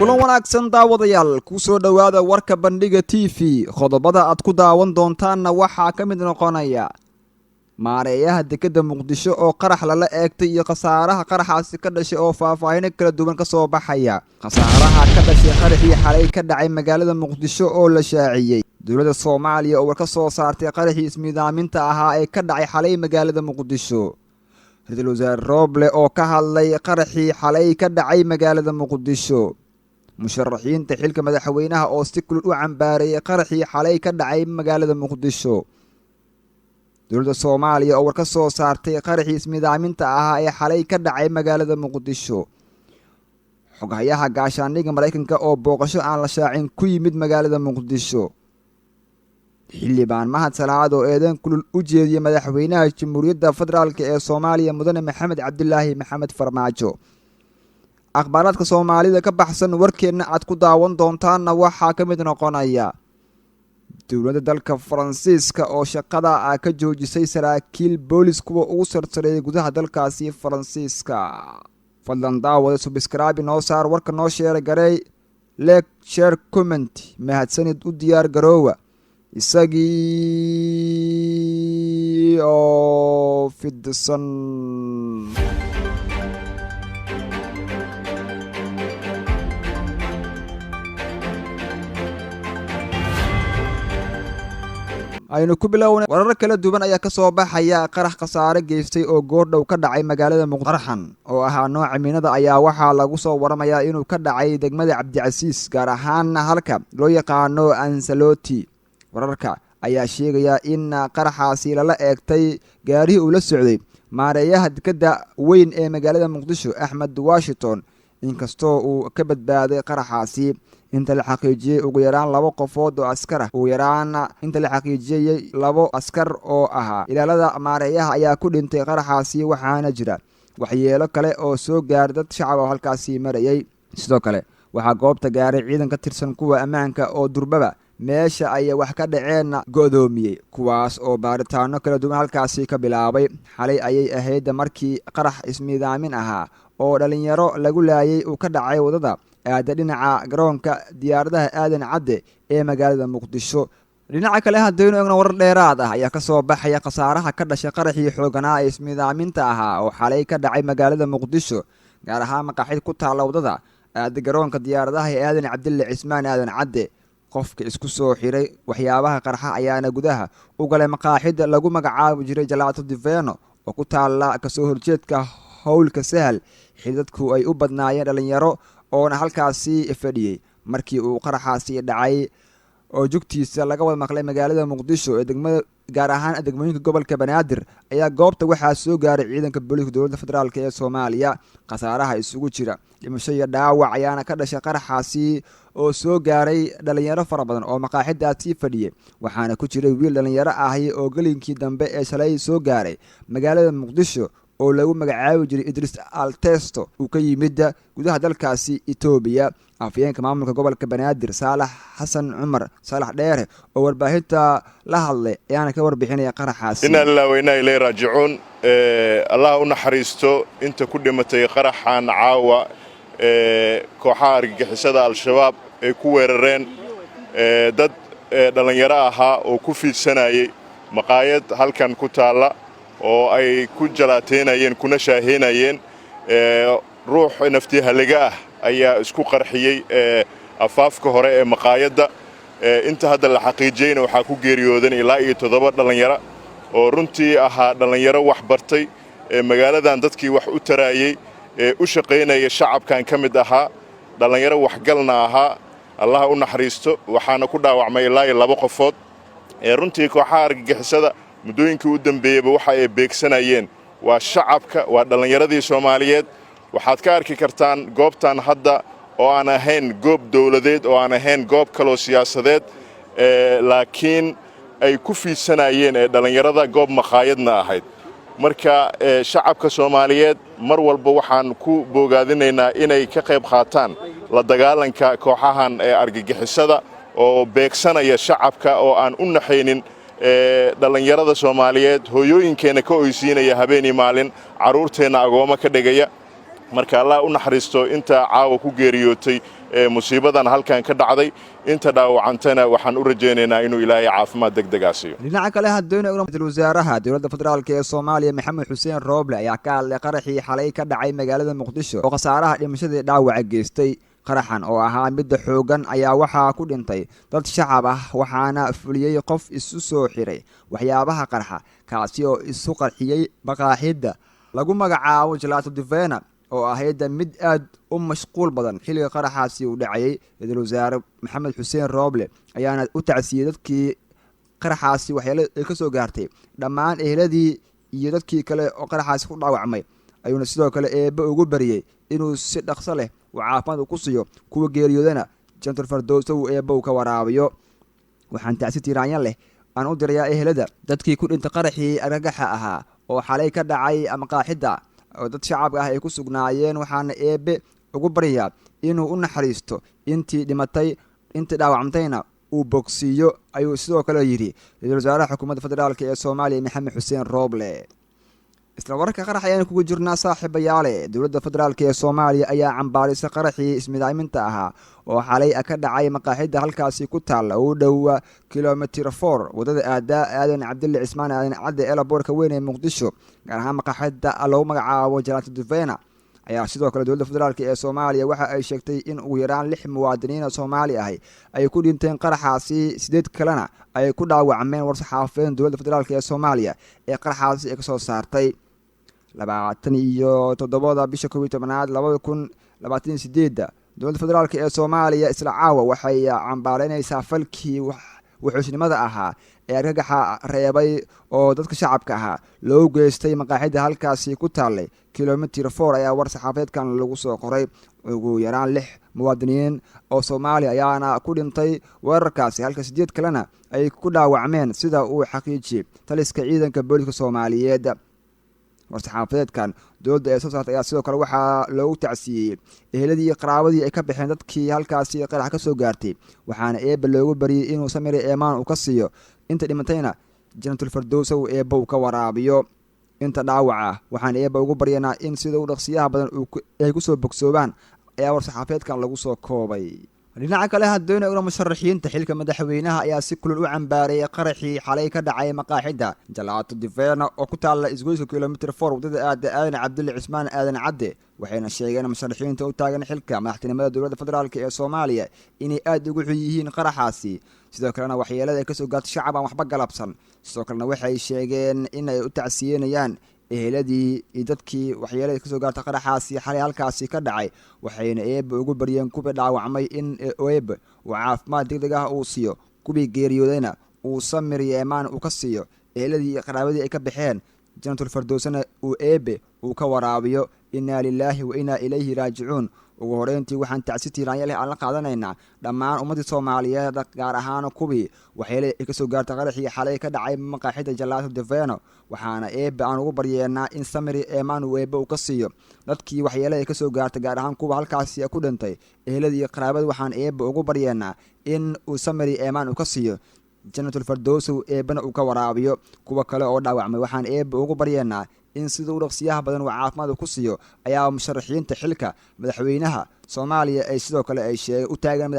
kulan wanaagsan daawadayaal ku soo dhawaada warka bandhiga TV qodobada aad ku daawan doontaanna waxaa ka mid noqonaya maareeyaha dekedda Muqdisho oo qarax lala eegtay iyo khasaaraha qaraxaasi ka dhashay oo faahfaahin kala duwan ka soo baxaya khasaaraha ka dhashay qaraxii xalay ka dhacay magaalada Muqdisho oo la shaaciyay dowladda Soomaaliya oo ka soo saartay qaraxii ismiidaaminta ahaa ee ka dhacay xalay magaalada Muqdisho Ra'iisul Wasaare Roble oo ka hadlay qaraxii xalay ka dhacay magaalada Muqdisho musharaxiinta xilka madaxweynaha oo si kulul u cambaaray qaraxii xalay ka dhacay magaalada Muqdisho dowladda Soomaaliya oo ka soo saartay qaraxii ismiidaaminta ahaa ee xalay ka dhacay magaalada Muqdisho xogayaha gaashaandhigga Mareykanka oo booqasho aan la shaacin ku yimid magaalada Muqdisho xildhibaan Mahad Salaad oo eedan kulul u jeediyay madaxweynaha Jamhuuriyadda Federaalka ee Soomaaliya Mudane Maxamed Cabdilaahi Maxamed Farmaajo akhbaaradka Soomaalida ka baxsan warkeena aad ku daawan doontaanna waxaa ka mid noqonaya dowladda dalka Faransiiska oo shaqada ka joojisay saraakiil boolis kuwa ugu sarsareeyay gudaha dalkaasi Faransiiska fadlan daawada subscribe noo saar warka noo share garay like share comment mahadsanid u diyaar garoowa isagii oo fidsan aynu ku bilownay warar kala duwan ayaa ka soo baxaya qarax khasaare geystay oo goordhow ka dhacay magaalada Muqdisho oo ahaa nooca miinada ayaa waxaa lagu soo waramayaa inuu ka dhacay degmada Cabdicasiis gaar ahaan halka loo yaqaano Ansaloti wararka ayaa sheegaya in qaraxaasi lala eegtay gaari uu la socday maareeyaha dekedda weyn ee magaalada Muqdisho Axmed Washington inkastoo uu ka badbaaday qaraxaasi inta la xaqiijiyay ugu yaraan 2 qofood oo askar ah ugu yaraan inta la xaqiijiyay 2 askar oo ahaa ilaalada maareeyaha ayaa ku dhintay qaraxaasi waxaana jira waxyeelo kale oo soo gaaray dad shacab ah halkaasi marayay sidoo kale waxa goobta gaaray ciidan ka tirsan kuwa ammaanka oo durbaba meesha ay wax ka dhaceen go'doomiyay kuwaas oo baaritaano kala duwan halkaasi ka bilaabay xalay ayay ahayd markii qarax ismiidaamin ahaa oo dhalinyaro lagu laayay uu ka dhacay wadada aada dhinaca garoonka diyaaradaha aadan cadde ee magaalada Muqdisho dhinaca kale haddaynu eegno warar dheeraad ah ayaa ka soo baxaya khasaaraha ka dhashay qaraxii xooganaa ee ismiidaaminta ahaa oo xalay ka dhacay magaalada Muqdisho gaar ahaan maqaaxid ku taala wadada aada garoonka diyaaradaha ee aadan cabdille cismaan aadan cadde qofka isku soo xiray waxyaabaha qarxa ayaana gudaha u galay maqaaxid lagu magacaabo jiray Jalaato Diveno oo ku taala ka soo horjeedka howlka sahal xidadku ay u badnaayeen dhalinyaro oo halkaasi fadhiyay markii uu qaraxaasi dhacay oo jugtiisa laga wada maqlay magaalada Muqdisho ee degmada gaar ahaan degmooyinka gobolka Banaadir ayaa goobta waxaa soo gaaray ciidanka booliska dowladda federaalka ee Soomaaliya khasaaraha isugu jira dhimasho iyo dhaawac ayaana ka dhashay qaraxaasi oo soo gaaray dhalinyaro fara badan oo maqaaxidaasi fadhiyay waxaana ku jiray wiil dhalinyaro ah oo galinkii dambe ee shalay soo gaaray magaalada Muqdisho oo lagu magacaabi jiray Idris Altesto uu ka yimid gudaha dalkaasi Itoobiya afyeenka maamulka gobolka Banaadir Saalax Xasan Cumar Saalax Dheere oo warbaahinta la hadlay ayaana ka warbixinaya qaraxaasi inna lillahi wa inna ilayhi raaji'uun Allah u naxariisto inta ku dhimatay qaraxan caawa kooxaha argagixisada al-shabaab ay ku weerareen dad dhalinyaro ahaa oo ku fiidsanayay maqaayad halkan ku taala oo ay ku jalaateynayeen kuna shaaheynayeen ruux nafti haliga ah ayaa isku qarxiyay afaafka hore ee maqaayadda inta hadda la xaqiijiyayna waxa ku geeriyoodan ilaa 7 dhalinyaro oo runtii ahaa dhalinyaro wax bartay magaaladan dadkii wax u taraayay u shaqeynaya shacabkan kamid ahaa dhalinyaro wax galna ahaa Allah u naxariisto waxaana ku dhaawacmay ilaa 2 qofood runtii kooxaha argagixisada mudooyinkii u dambeeyay waxa ay beegsanayeen waa shacabka waa dhalinyaradii Soomaaliyeed waxaad ka arki kartaan goobtan hadda oo aan ahayn goob dawladeed oo aan ahayn goob kale siyaasadeed laakiin ay ku fiidsanayeen dhalinyarada goob maqaayadna ahayd marka shacabka Soomaaliyeed mar walba waxaan ku boogaadinaynaa inay ka qayb qaataan la dagaalanka kooxahan argagixisada oo beegsanaya shacabka oo aan u naxaynin dhalinyarada Soomaaliyeed hooyooyinkeena ka oysiinaya habeenii maalin caruurteena agooma ka dhigaya marka allah u naxariisto inta caawa ku geeriyootay musiibadan halkan ka dhacday inta dhaawacantana waxaan u rajaynaynaa inuu ilaahay caafimaad degdega siiyo. dhinaca kale haddaynu ra'iisul wasaaraha dowladda federaalka ee Soomaaliya Maxamed Xuseen Rooble ayaa ka hadlay qaraxii xalay ka dhacay magaalada Muqdisho oo khasaaraha dhimashada dhaawaca geystay. qaraxan oo ahaa mid xoogan ayaa waxaa ku dhintay dad shacab ah waxaana fuliyay qof isu soo xiray waxyaabaha qarxa kaasi oo isu qarxiyay baqaaxida lagu magacaabo Jalaato Divena oo ahayd mid aad u mashquul badan xilliga qaraxaasi uu dhacay. ra'iisul wasaare Maxamed Xuseen Rooble ayaana u tacsiyay dadkii qaraxaasi waxyeelada ka soo gaartay dhammaan ehladii iyo dadkii kale oo qaraxaasi ku dhaawacmay ayuuna sidoo kale eebba ugu bariyay inuu si dhaqso leh وعافمد وكسيو كوا جيريودنا جنتر فردوس وإيبو كورابيو وحن تأسيتي رانيان له أنا أقدر يا إهلدا دتكي يكون أنت قرحي أرجحها وحالي كدعي أم قاحدة ودت شعب يكون سجنايين وحن إيب وجبريا إنه قلنا حريستو أنت دمتي أنت داوعمتينا وبوكسيو أيو سو كلا يري الوزارة حكومة الفدرالية الصومالية محمد حسين روبلي. isla wararka qarax ayaan kugu jirnaa saaxiibayaal dowladda federaalka ee Soomaaliya ayaa cambaarisay qaraxii ismidaaminta ahaa oo xalay ka dhacay maqaaxida halkaasi ku taala oo dhow kilomitir 4 wadada aadan Cabdulle Cismaan aadan Cadde ee laboorka weyn ee Muqdisho gaar ahaan maqaaxida lagu magacaabo Jalaato Divena ayaa sidoo kale dowladda federaalka ee Soomaaliya waxa ay sheegtay in ugu yaraan 6 muwaadiniin Soomaali ah ay ku dhinteen qaraxaasi 8 kalena ay ku dhaawacmeen war-saxaafadeed dowladda federaalka ee Soomaaliya ee qaraxaasi ay ka soo saartay 27 bisha 12 2028 dowladda federaalka ee Soomaaliya isla caawa waxay cambaareynaysaa falkii wuxuusnimada ahaa ee argagaxa reebay oo dadka shacabka ahaa loo geystay maqaaxida halkaasi ku taalay kilomitir 4 ayaa war-saxaafadeedkan lagu soo qoray ugu yaraan 6 muwaadiniin oo Soomaali ayaana ku dhintay weerarkaasi halka 8 kalena ay ku dhaawacmeen sida uu xaqiijiyay taliska ciidanka booliska Soomaaliyeed. war-saxaafadeedkan dowladda ee soo saartay ayaa sidoo kale waxaa loogu tacsiyey ehladii qaraabadii ay ka baxeen dadkii halkaasi qarax ka soo gaartay waxaana eebba loogu bariyay inuu samir eemaan u ka siiyo inta dhimantayna jannatul firdaws uu eebba u ka waraabiyo inta dhaawaca waxaan eebba ugu baryanaa in sida uu dhaqsiyaha badan ay ku soo bogsoobaan ayaa war-saxaafadeedkan lagu soo koobay. dhinaca kale haddaynu eegno musharaxiinta xilka madaxweynaha ayaa si kulul u cambaareeyay qaraxii xalay ka dhacay maqaaxida Jalaato Divena oo ku taala isgoyska kilomitir 4 wadada aadan Cabdulle Cismaan aadan Cadde waxayna sheegeen musharaxiinta u taagan xilka madaxtinimada dowladda federaalka ee Soomaaliya inay aad ugu yihiin qaraxaasi sidoo kalena waxyeelada ay ka soo gaartay shacab aan waxba galabsan sidoo kalena waxay sheegeen in ay u tacsiyenayaan ehladii iyo dadkii waxyeelada ka soo gaartay qaraxaasi xalay halkaasi ka dhacay waxayna eebba ugu bariyeen kuwa dhaawacmay in eebba uu caafimaad degdeg ah uu siiyo kuwii geeriyoodayna uu samir yeemaan u ka siiyo ehladii iyo qaraabadii ay ka baxeen jannatul firdawsna uu eebbe uu ka waraabiyo inna lillahi wa inna ilayhi raajicuun. ugu horeyntii waxaan tacsitii raanyale aan la qaadanaynaa dhammaan ummadii Soomaaliyeed gaar ahaan kuwii waxyeelada ay ka soo gaartay qaraxii xalay ka dhacay maqaaxida Jalaato Divena waxaana eebba aan ugu baryeennaa in samiri eemaan uu eebba u ka siiyo dadkii waxyeelada ay ka soo gaartay gaar ahaan kuwa halkaasi ku dhintay ehladii iyo qaraabada waxaan eebba ugu baryeennaa in uu samiri eemaan u ka siiyo jannatul firdaws eebbana uu ka waraabiyo kuwa kale oo dhaawacmay waxaan eebba ugu baryeennaa in sida uu dhaqsiyaha badan uu caafimaad ku siiyo ayaa musharaxiinta xilka madaxweynaha Soomaaliya ay sidoo kale ay u taagan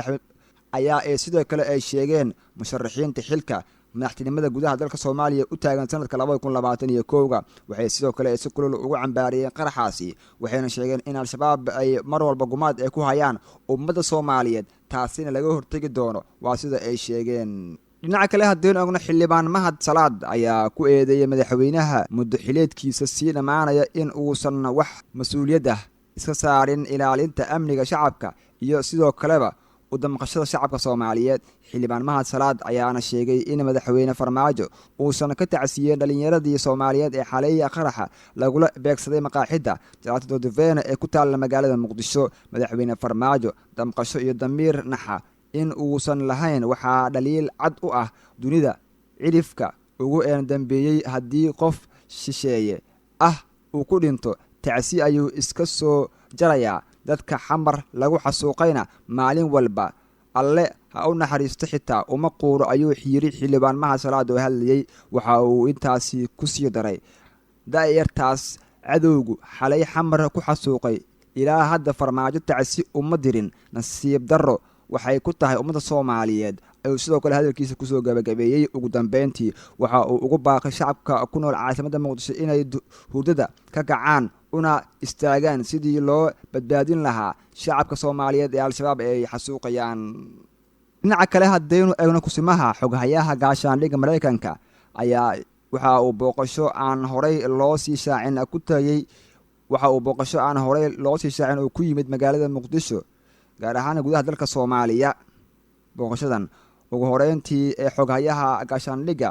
sidoo kale ay sheegeen musharaxiinta xilka madaxtinimada gudaha dalka Soomaaliya u taagan sanadka 2021 waxay sidoo kale si kulul ugu cambaariyeen qaraxaasi waxayna sheegeen in al-shabaab ay mar walba gumaad ay ku hayaan ummadda Soomaaliyeed taasina laga hortagi doono waa sida ay sheegeen. dhinaca kale haddaynu eegno xildhibaan Mahad Salaad ayaa ku eedeeyay madaxweynaha muddo xileedkiisa sii dhamaanaya in uusan wax mas'uuliyad ah iska saarin ilaalinta amniga shacabka iyo sidoo kaleba u damqashada shacabka Soomaaliyeed. xildhibaan Mahad Salaad ayaana sheegay in madaxweyne Farmaajo uusan ka tacsiyeen dhalinyaradii Soomaaliyeed ee xalay qaraxa lagula beegsaday maqaaxida Jalaato Divena ee ku taala magaalada Muqdisho. madaxweyne Farmaajo damqasho iyo damiir naxa in uusan lahayn waxaa dhaliil cad u ah dunida cidhifka ugu dambeeyay haddii qof shisheeye ah uu ku dhinto tacsi ayuu iska soo jarayaa dadka xamar lagu xasuuqayna maalin walba alle ha u naxariisto xitaa uma quuro ayuu yiri xildhibaan Mahad Salaad oo hadlayay waxa uu intaasi ku sii daray daayartaas cadowgu xalay xamar ku xasuuqay ilaa hadda farmaajo tacsi uma dirin nasiib darro waxay ku tahay ummadda Soomaaliyeed ayuu sidoo kale hadalkiisa kusoo gabagabeeyey. Ugu dambeyntii waxa uu ugu baaqay shacabka ku nool caasimadda Muqdisho inay hurdada ka kacaan una istaagaan sidii loo badbaadin lahaa shacabka Soomaaliyeed ee al-shabaab ay xasuuqayaan. dhinaca kale haddaynu eegno kusimaha xoghayaha gaashaandhigga Mareykanka ayaa waxa uu booqasho aan horey loo sii shaacin oo ku yimid magaalada Muqdisho gaar ahaan gudaha dalka Soomaaliya. booqashadan ugu horeyntii ee xoghayaha gaashaandhigga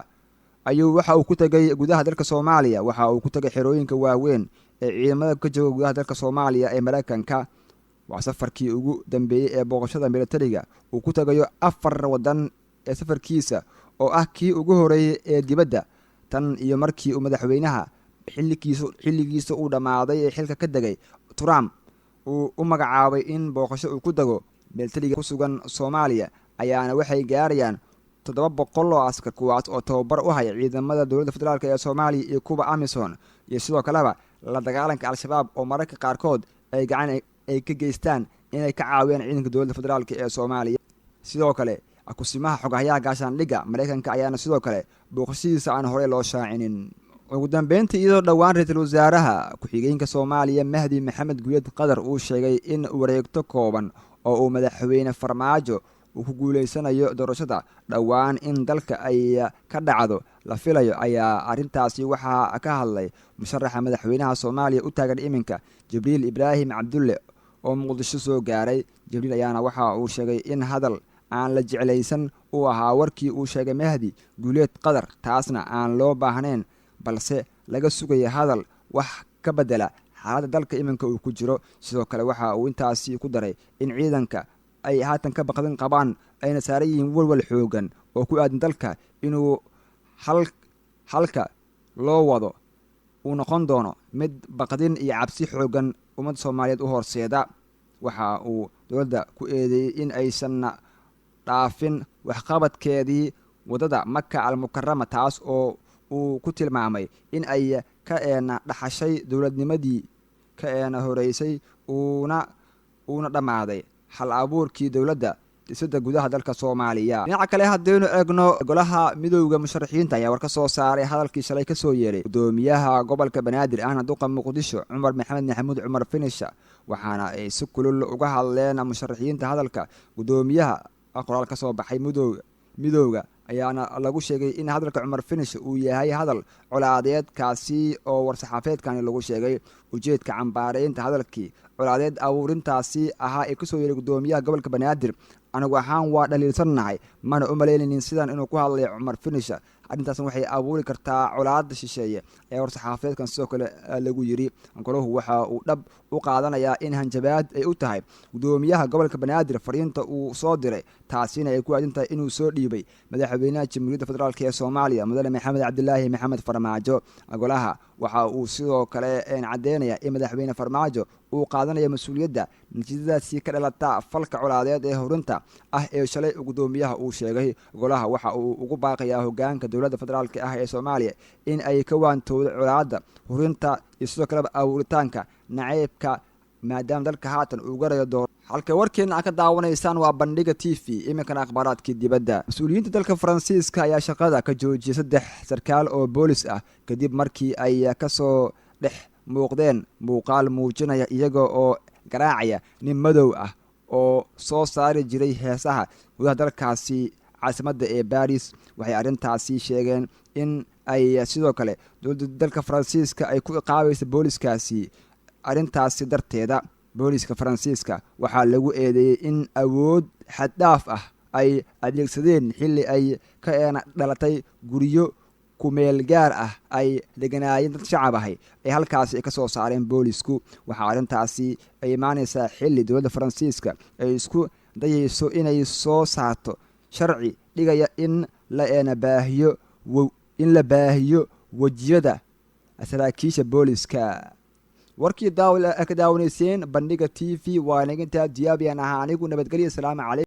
ayuu waxa uu ku tagay gudaha dalka Soomaaliya. waxa uu ku tagay xerooyinka waaweyn ee ciidamada ka jooga gudaha dalka Soomaaliya ee Mareykanka. waa safarkii ugu dambeeyay ee booqashada militariga uu ku tagayo 4 wadan ee safarkiisa oo ah kii ugu horeeyay ee dibadda tan iyo markii uu madaxweynaha xilligiisa uu dhamaaday ee xilka ka degay Trump uu u magacaabay in booqasho uu ku dago militariga ku sugan Soomaaliya ayaana waxay gaarayaan 700 oo askar kuwaas oo tababar u haya ciidamada dowladda federaalk ee Soomaaliya iyo kuwa AMISOM iyo sidoo kaleba la dagaalanka al-shabaab oo mararka qaarkood ay gacan ay ka geystaan inay ka caawiyaan ciidanka dowladda federaalk ee Soomaaliya. sidoo kale kusimaha xoghayaha gaashaandhigga Mareykanka ayaana sidoo kale booqashadiisa aan hore loo shaacinin. ugu dambeyntii iyadoo dhowaan ra'iisul wasaaraha ku-xigeenka Soomaaliya Mahdi Maxamed Guuleed Qadar uu sheegay in wareegto kooban oo uu madaxweyne Farmaajo uu ku guuleysanayo doorashada dhowaan in dalka ay ka dhacdo la filayo ayaa arintaasi waxaa ka hadlay musharaxa madaxweynaha Soomaaliya u taagan iminka Jibriil Ibraahim Cabdulle oo Muqdisho soo gaaray. Jibriil ayaana waxa uu sheegay in hadal aan la jeclaysan uu ahaa warkii uu sheegay Mahdi Guuleed Qadar taasna aan loo baahnayn balse laga sugaya hadal wax ka bedela xaaladda dalka iminka uu ku jiro. sidoo kale waxa uu intaasi ku daray in ciidanka ay haatan ka baqdin qabaan ayna saaran yihiin walwal xoogan oo ku aadan dalka inuu halka loo wado uu noqon doono mid baqdin iyo cabsi xoogan ummadda Soomaaliyeed u horseeda. waxa uu dowladda ku eedeeyay in aysan dhaafin waxqabadkeedii wadada Maka al-Mukarrama taas oo uu ku tilmaamay in ay ka dhaxashay dowladnimadii ka horeysay uuna dhamaaday hal abuurkii dowladda dhisida gudaha dalka Soomaaliya. dhinaca kale haddaynu eegno golaha midowga musharaxiinta ayaa war ka soo saaray hadalkii shalay ka soo yeeray gudoomiyaha gobolka Banaadir ahna duqa Muqdisho Cumar Maxamed Maxamuud Cumar Finish waxaana ay si kulul uga hadleen musharaxiinta hadalka gudoomiyaha. qoraal ka soo baxay midowga ayaana lagu sheegay in hadalka Cumar Finish uu yahay hadal colaadeed kaasi oo war-saxaafeedkani lagu sheegay ujeedka cambaareynta hadalkii colaadeed abuurintaasi ahaa ee kasoo yeeray gudoomiyaha gobolka Banaadir. anigu ahaan waa dhaliilsannahay mana u maleynaynin sidan inuu ku hadlay Cumar Finish. arrintaasna waxay abuuri kartaa colaadda shisheeye ee war-saxaafeedkan sidoo kale lagu yiri. golahu waxa uu dhab u qaadanayaa in hanjabaad ay u tahay gudoomiyaha gobolka Banaadir fariinta uu soo diray taasina ay ku aadan tahay inuu soo dhiibay madaxweynaha Jamhuuriyadda Federaalk ee Soomaaliya Mudane Maxamed Cabdilaahi Maxamed Farmaajo. golaha waxa uu sidoo kale cadeynaya in madaxweyne Farmaajo uu qaadanayo mas'uuliyadda natiijadaasi ka dhalata falka colaadeed ee horinta ah ee shalay gudoomiyaha uu sheegay. golaha waxa uu ugu baaqayaa hoggaanka dowladda federaalk ee Soomaaliya in ay ka waantoodo colaadda horinta iyo sidoo kale abuuritaanka naceebka maadaama dalka haatan uu garayo door. halka warkeena ka daawanaysaan waa Bandhiga TV. iminkana akhbaaraadkii dibadda. mas-uuliyiinta dalka Faransiiska ayaa shaqada ka joojiyay 3 sarkaal oo boolis ah kadib markii ay ka soo dhex muuqdeen muuqaal muujinaya iyaga oo garaacaya nin madow ah oo soo saari jiray heesaha gudaha dalkaasi caasimadda ee Paris. waxay arrintaasi sheegeen in ay sidoo kale dowladda dalka Faransiiska ay ku iqaabayso booliskaasi arrintaasi darteeda. booliska Faransiiska waxaa lagu eedeeyay in awood xad dhaaf ah ay adeegsadeen xilli ay ka dhalatay guryo kumeel gaar ah ay deganaayeen dad shacab ahay ay halkaasi ka soo saareen boolisku. waxaa arrintaasi ay imaanaysaa xilli dowladda Faransiiska ay isku dayayso inay soo saarto sharci dhigaya in la baahiyo wajiyada saraakiisha booliska. warkii ka daawanayseen Bandhiga TV waa inaga intaa diyaabiyan ahaa anigu nabadgelyo. salaamu calaykum.